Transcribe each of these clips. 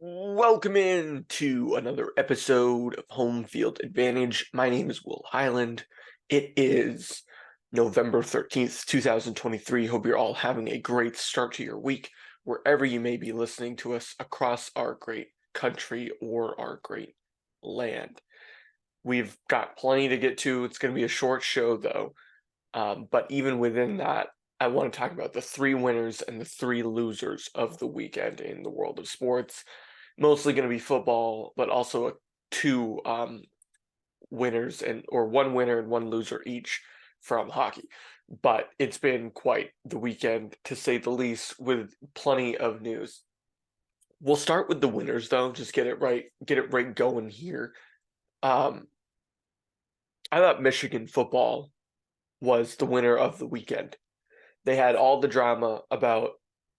Welcome in to another episode of Home Field Advantage. My name is Will Highland. It is November 13th, 2023. Hope you're all having a great start to your week, wherever you may be listening to us across our great country or our great land. We've got plenty to get to. It's going to be a short show, though. But even within that, I want to talk about the three winners and the three losers of the weekend in the world of sports. Mostly going to be football, but also two winners or one winner and one loser each from hockey. But it's been quite the weekend, to say the least, with plenty of news. We'll start with the winners, though. Just get it right going here. Um, I thought Michigan football was the winner of the weekend. They had all the drama about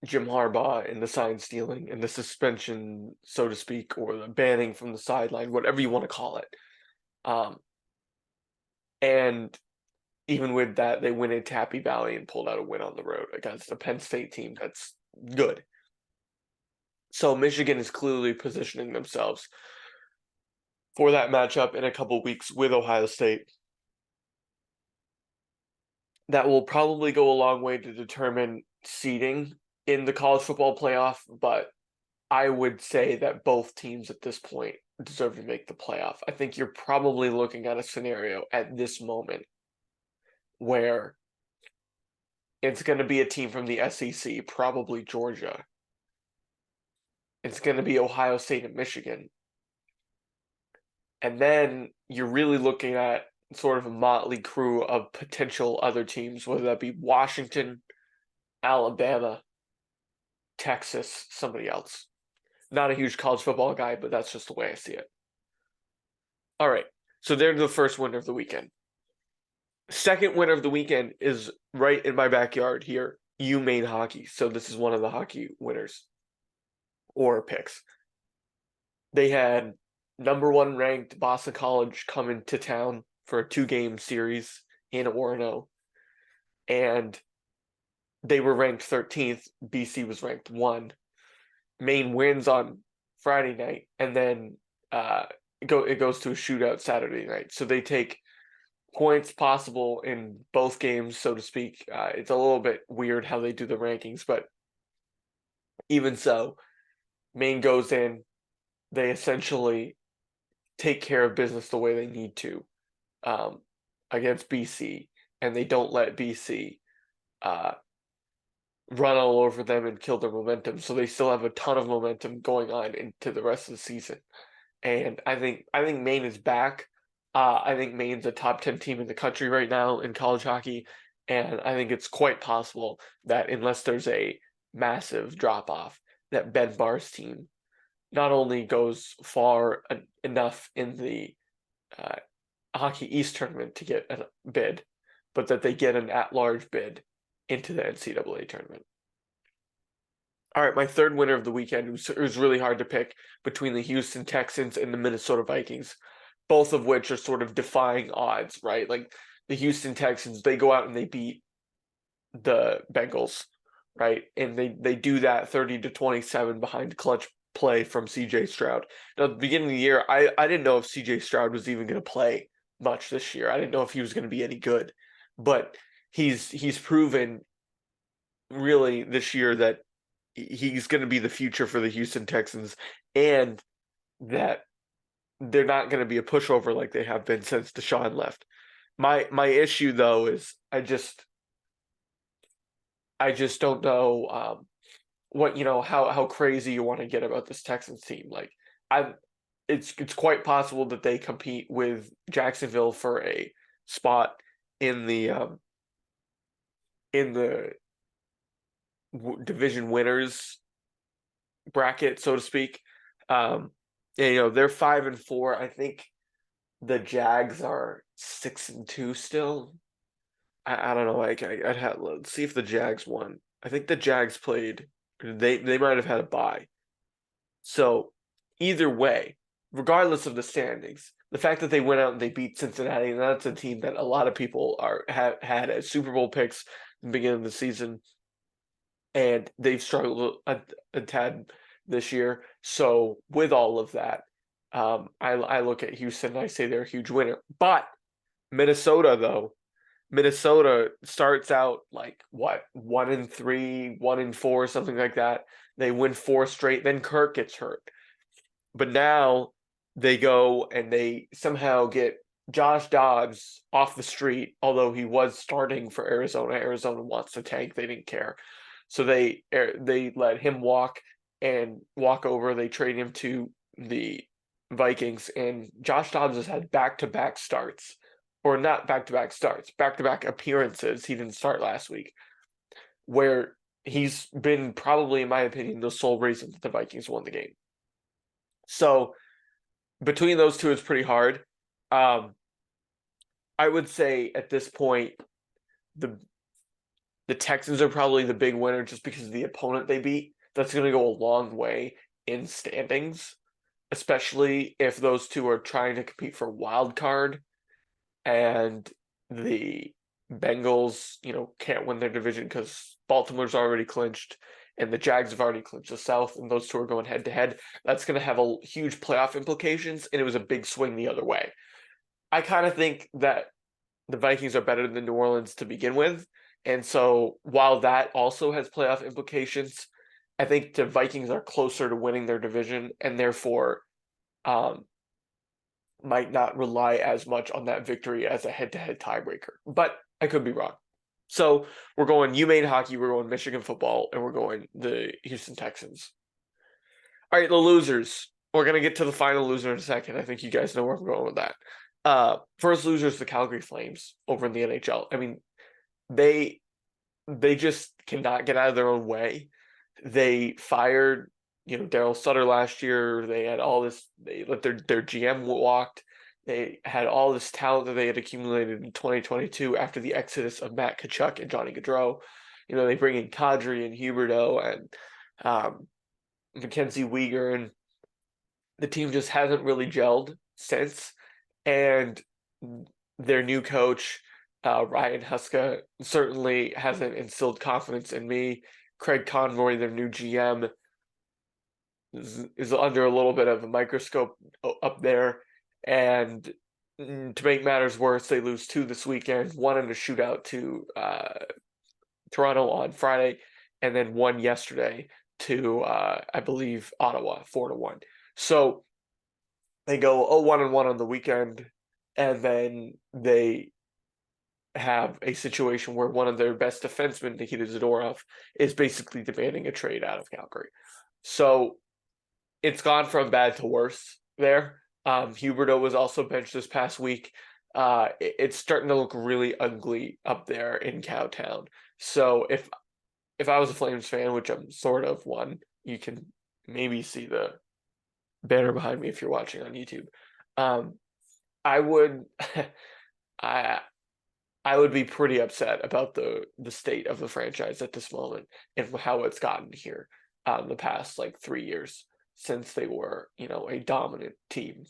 Jim Harbaugh and the sign stealing and the suspension, so to speak, or the banning from the sideline, whatever you want to call it. Um, and even with that, they went into Happy Valley and pulled out a win on the road against a Penn State team that's good. So Michigan is clearly positioning themselves for that matchup in a couple weeks with Ohio State. That will probably go a long way to determine seeding in the college football playoff, but I would say that both teams at this point deserve to make the playoff. I think you're probably looking at a scenario at this moment where it's going to be a team from the SEC, probably Georgia. It's going to be Ohio State and Michigan. And then you're really looking at sort of a motley crew of potential other teams, whether that be Washington, Alabama, Texas, somebody else. Not a huge college football guy, but that's just the way I see it. All right, so they're the first winner of the weekend. Second winner of the weekend is right in my backyard here, UMaine hockey. So this is one of the hockey winners or picks. They had number one ranked Boston College come into town for a 2-game series in Orono, and they were ranked 13th. BC was ranked 1. Maine wins on Friday night, and then it goes to a shootout Saturday night. So they take points possible in both games, so to speak. It's a little bit weird how they do the rankings, but even so, Maine goes in. They essentially take care of business the way they need to um, against BC, and they don't let BC uh, run all over them and kill their momentum. So they still have a ton of momentum going on into the rest of the season. And I think Maine is back. I think Maine's a top 10 team in the country right now in college hockey, and I think it's quite possible that unless there's a massive drop off, that Ben Barr's team not only goes far enough in the uh, Hockey East tournament to get a bid, but that they get an at-large bid into the NCAA tournament. All right, my third winner of the weekend it was really hard to pick between the Houston Texans and the Minnesota Vikings, both of which are sort of defying odds, right? Like the Houston Texans, they go out and they beat the Bengals, right? And they do that 30-27 behind clutch play from CJ Stroud. Now, at the beginning of the year, I didn't know if CJ Stroud was even going to play much this year. I didn't know if he was going to be any good, but he's proven really this year that he's going to be the future for the Houston Texans, and that they're not going to be a pushover like they have been since Deshaun left. My issue though is I just don't know what how crazy you want to get about this Texans team. Like I it's quite possible that they compete with Jacksonville for a spot in the division winners bracket, so to speak. And, they're 5-4. I think the Jags are 6-2 still. I don't know. Like I'd have let's see if the Jags won. I think the Jags played. They might have had a bye. So either way, regardless of the standings, the fact that they went out and they beat Cincinnati, and that's a team that a lot of people had as Super Bowl picks at the beginning of the season, and they've struggled a tad this year. So with all of that, I look at Houston and I say they're a huge winner. But Minnesota, though, Minnesota starts out like what 1-3, 1-4, something like that. They win 4 straight. Then Kirk gets hurt, but now they go and they somehow get Josh Dobbs off the street, although he was starting for Arizona. Arizona wants to tank. They didn't care. So they let him walk over. They trade him to the Vikings, and Josh Dobbs has had back-to-back starts. Or not back-to-back starts, back-to-back appearances. He didn't start last week, where he's been probably, in my opinion, the sole reason that the Vikings won the game. So between those two, it's pretty hard. I would say at this point, the Texans are probably the big winner just because of the opponent they beat. That's going to go a long way in standings, especially if those two are trying to compete for wild card and the Bengals, can't win their division because Baltimore's already clinched and the Jags have already clinched the South, and those two are going head to head. That's going to have a huge playoff implications, and it was a big swing the other way. I kind of think that the Vikings are better than New Orleans to begin with, and so while that also has playoff implications, I think the Vikings are closer to winning their division, and therefore might not rely as much on that victory as a head-to-head tiebreaker. But I could be wrong. So we're going UMaine hockey, we're going Michigan football, and we're going the Houston Texans. All right, the losers. We're going to get to the final loser in a second. I think you guys know where I'm going with that. First loser is the Calgary Flames over in the NHL. I mean, they just cannot get out of their own way. They fired, Daryl Sutter last year. They had all this. They let their GM walked. They had all this talent that they had accumulated in 2022 after the exodus of Matt Tkachuk and Johnny Gaudreau. They bring in Kadri and Huberdeau and Mackenzie Weegar, and the team just hasn't really gelled since. And their new coach, Ryan Huska, certainly hasn't instilled confidence in me. Craig Conroy, their new GM, is under a little bit of a microscope up there. And to make matters worse, they lose 2 this weekend, 1 in a shootout to Toronto on Friday, and then 1 yesterday to, I believe, Ottawa, 4-1. So they go 0-1-1 on the weekend, and then they have a situation where one of their best defensemen, Nikita Zadorov, is basically demanding a trade out of Calgary. So it's gone from bad to worse there. Huberdeau was also benched this past week. It's starting to look really ugly up there in Cowtown. So if I was a Flames fan, which I'm sort of one, you can maybe see the banner behind me if you're watching on YouTube. I would I would be pretty upset about the state of the franchise at this moment and how it's gotten here the past 3 years since they were, a dominant team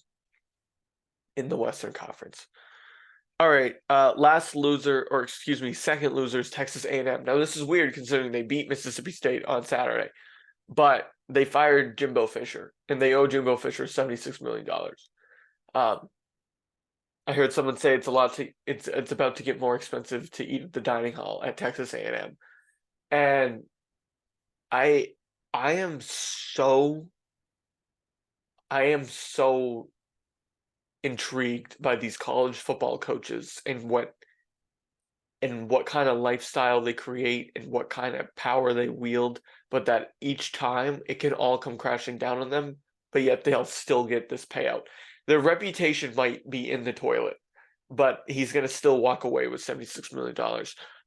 in the Western Conference. All right, last loser, or excuse me, second loser is Texas A&M. Now, this is weird considering they beat Mississippi State on Saturday, but they fired Jimbo Fisher, and they owe Jimbo Fisher $76 million. I heard someone say it's about to get more expensive to eat at the dining hall at Texas A&M, and I am so intrigued by these college football coaches and what kind of lifestyle they create and what kind of power they wield, but that each time it can all come crashing down on them, but yet they'll still get this payout. Their reputation might be in the toilet, but he's going to still walk away with $76 million.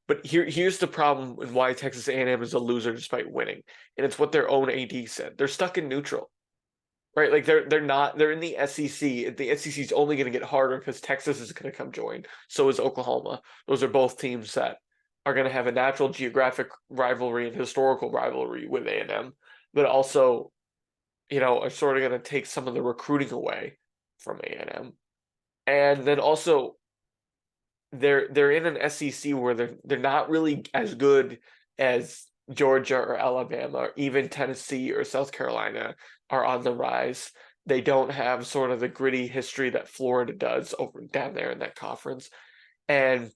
But here's the problem and why Texas A&M is a loser despite winning, and it's what their own AD said. They're stuck in neutral. Right, they're in the SEC. The SEC is only going to get harder because Texas is going to come join. So is Oklahoma. Those are both teams that are going to have a natural geographic rivalry and historical rivalry with A&M, but also, are sort of going to take some of the recruiting away from A&M. And then also, they're in an SEC where they're not really as good as Georgia or Alabama or even Tennessee or South Carolina are on the rise. They don't have sort of the gritty history that Florida does over down there in that conference. And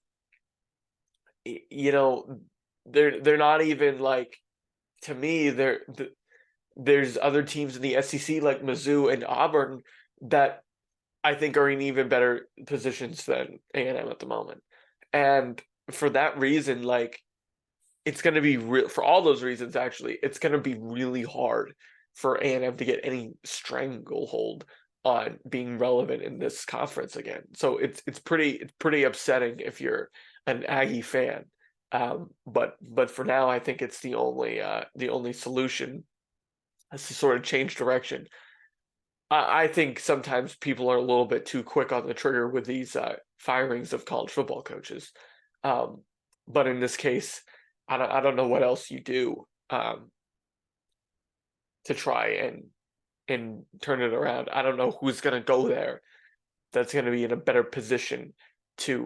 you know, they're not even like, to me, there's other teams in the SEC like Mizzou and Auburn that I think are in even better positions than A&M at the moment. And for that reason, like, it's going to be real for all those reasons. Actually, it's going to be really hard for A&M to get any stranglehold on being relevant in this conference again. So it's pretty upsetting if you're an Aggie fan. But for now, I think it's the only solution is to sort of change direction. I think sometimes people are a little bit too quick on the trigger with these firings of college football coaches. Um, but in this case, I don't know what else you do to try and turn it around. I don't know who's going to go there that's going to be in a better position to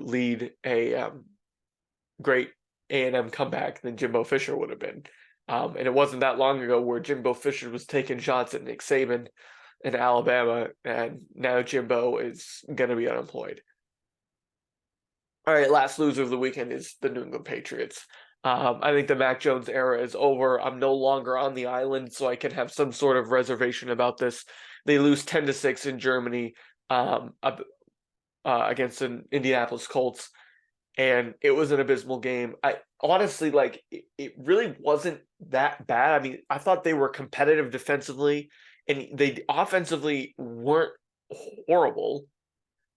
lead a great A&M comeback than Jimbo Fisher would have been. And it wasn't that long ago where Jimbo Fisher was taking shots at Nick Saban in Alabama, and now Jimbo is going to be unemployed. All right, last loser of the weekend is the New England Patriots. I think the Mac Jones era is over. I'm no longer on the island, so I can have some sort of reservation about this. They lose 10-6 in Germany against an Indianapolis Colts, and it was an abysmal game. I honestly, like, it really wasn't that bad. I mean, I thought they were competitive defensively, and they offensively weren't horrible.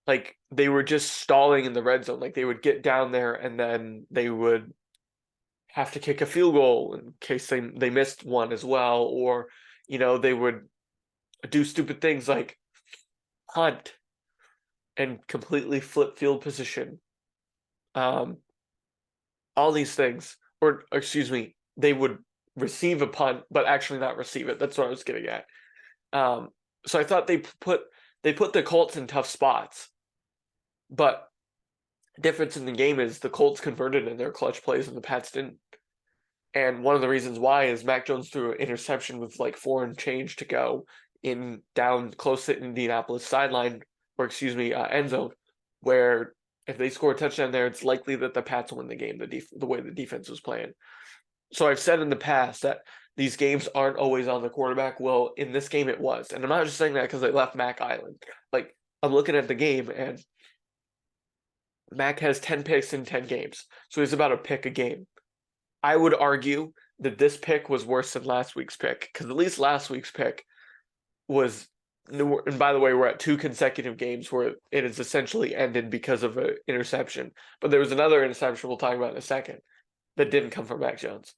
Like, they were just stalling in the red zone. Like, they would get down there and then they would have to kick a field goal in case they missed one as well, or they would do stupid things like punt and completely flip field position. Um, all these things, or excuse me, they would receive a punt but actually not receive it. That's what I was getting at. So I thought they put the Colts in tough spots, but difference in the game is the Colts converted in their clutch plays and the Pats didn't. And one of the reasons why is Mac Jones threw an interception with like 4 and change to go in down close to Indianapolis sideline, or excuse me, end zone, where if they score a touchdown there, it's likely that the Pats win the game the way the defense was playing. So I've said in the past that these games aren't always on the quarterback. Well, in this game it was. And I'm not just saying that because they left Mac Island. Like, I'm looking at the game and Mac has 10 picks in 10 games. So he's about a pick a game. I would argue that this pick was worse than last week's pick, because at least last week's pick was, and by the way, we're at 2 consecutive games where it has essentially ended because of an interception. But there was another interception we'll talk about in a second that didn't come from Mac Jones.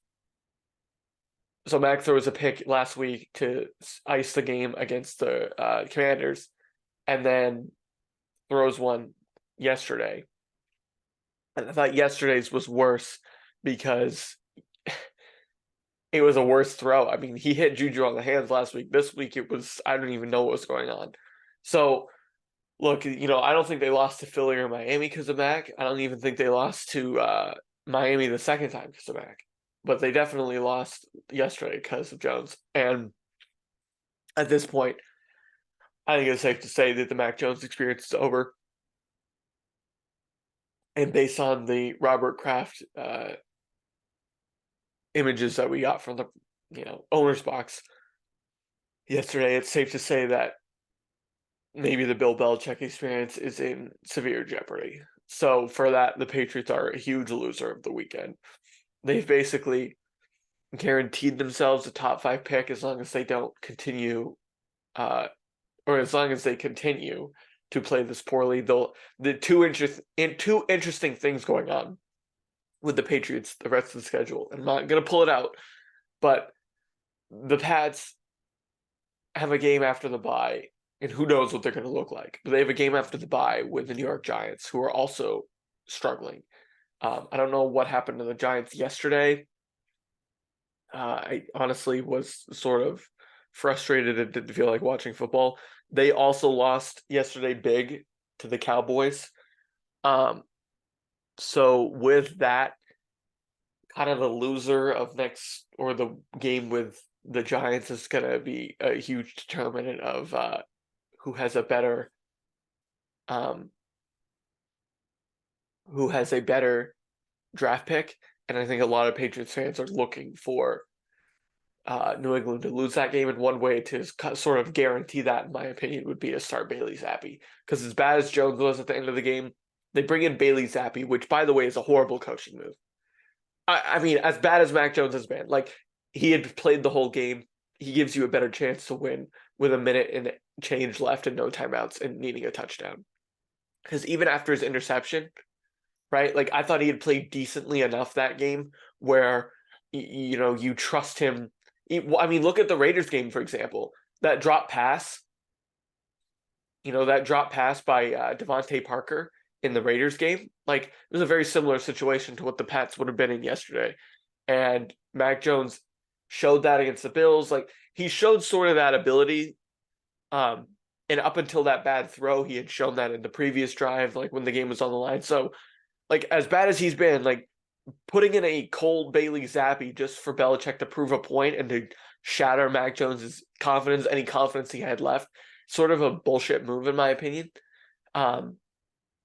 So Mac throws a pick last week to ice the game against the Commanders, and then throws one yesterday. And I thought yesterday's was worse because it was a worse throw. I mean, he hit Juju on the hands last week. This week it was, I don't even know what was going on. So, look, I don't think they lost to Philly or Miami because of Mac. I don't even think they lost to Miami the second time because of Mac. But they definitely lost yesterday because of Jones. And at this point, I think it's safe to say that the Mac Jones experience is over. And based on the Robert Kraft images that we got from the owner's box yesterday, it's safe to say that maybe the Bill Belichick experience is in severe jeopardy. So for that, the Patriots are a huge loser of the weekend. They've basically guaranteed themselves a top 5 pick as long as they don't continue, or as long as they continue to play this poorly. The two interesting things going on with the Patriots the rest of the schedule. I'm not going to pull it out, but the Pats have a game after the bye, and who knows what they're going to look like. But they have a game after the bye with the New York Giants, who are also struggling. I don't know what happened to the Giants yesterday. I honestly was sort of frustrated and didn't feel like watching football. They also lost yesterday big to the Cowboys. So with that, kind of the loser of next or the game with the Giants is gonna be a huge determinant of who has a better um who has a better draft pick. And I think a lot of Patriots fans are looking for New England to lose that game. And one way to sort of guarantee that, in my opinion, would be to start Bailey Zappi. Because as bad as Jones was at the end of the game, they bring in Bailey Zappi, which, by the way, is a horrible coaching move. I mean, as bad as Mac Jones has been, like he had played the whole game, he gives you a better chance to win with a minute and change left and no timeouts and needing a touchdown. Because even after his interception, right? Like I thought he had played decently enough that game where you trust him. I mean, look at the Raiders game for example. That drop pass, that drop pass by Devontae Parker in the Raiders game, like it was a very similar situation to what the Pats would have been in yesterday. And Mac Jones showed that against the Bills. Like he showed sort of that ability. Um, and up until that bad throw, he had shown that in the previous drive, like when the game was on the line. So like as bad as he's been, like putting in a cold Bailey Zappi just for Belichick to prove a point and to shatter Mac Jones's confidence, any confidence he had left, sort of a bullshit move in my opinion. Um,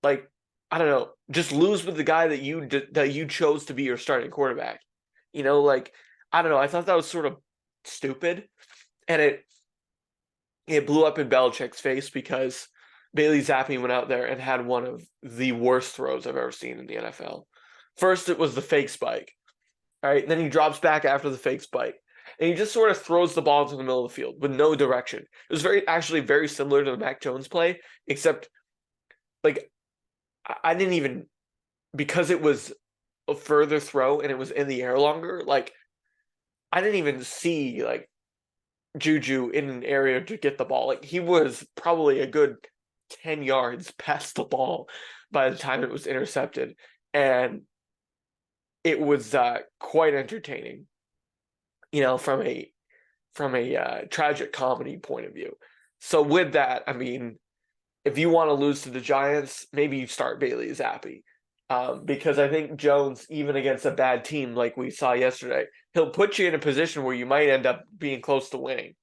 like I don't know, just lose with the guy that you chose to be your starting quarterback. Like I don't know. I thought that was sort of stupid, and it blew up in Belichick's face because Bailey Zappi went out there and had one of the worst throws I've ever seen in the NFL. First, it was the fake spike. All right. Then he drops back after the fake spike. And he just sort of throws the ball into the middle of the field with no direction. It was actually very similar to the Mac Jones play, except like I didn't even, because it was a further throw and it was in the air longer, like I didn't even see like Juju in an area to get the ball. Like he was probably a good 10 yards past the ball by the time it was intercepted. And it was quite entertaining, from a tragic comedy point of view. So with that, I mean, if you want to lose to the Giants, maybe you start Bailey Zappi. Because I think Jones, even against a bad team like we saw yesterday, he'll put you in a position where you might end up being close to winning.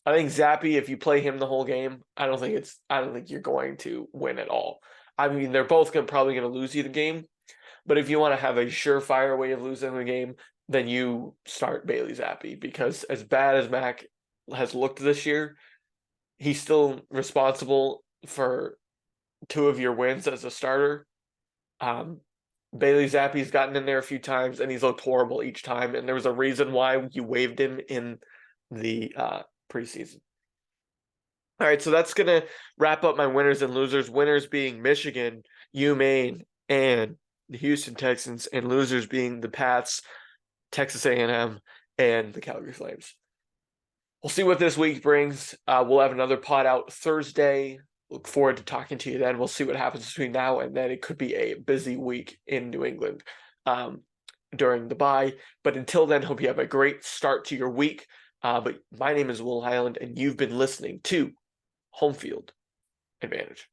I think Zappi, if you play him the whole game, I don't think you're going to win at all. I mean, they're both probably going to lose you the game, but if you want to have a surefire way of losing the game, then you start Bailey Zappi because as bad as Mac has looked this year, he's still responsible for two of your wins as a starter. Um, Bailey Zappi's gotten in there a few times and he's looked horrible each time, and there was a reason why you waived him in the preseason. All right, so that's gonna wrap up my winners and losers. Winners being Michigan, UMaine, and the Houston Texans, and losers being the Pats, Texas A&M, and the Calgary Flames. We'll see what this week brings. We'll have another pod out Thursday. Look forward to talking to you then. We'll see what happens between now and then. It could be a busy week in New England during the bye. But until then, hope you have a great start to your week. But my name is Will Highland, and you've been listening to Home Field Advantage.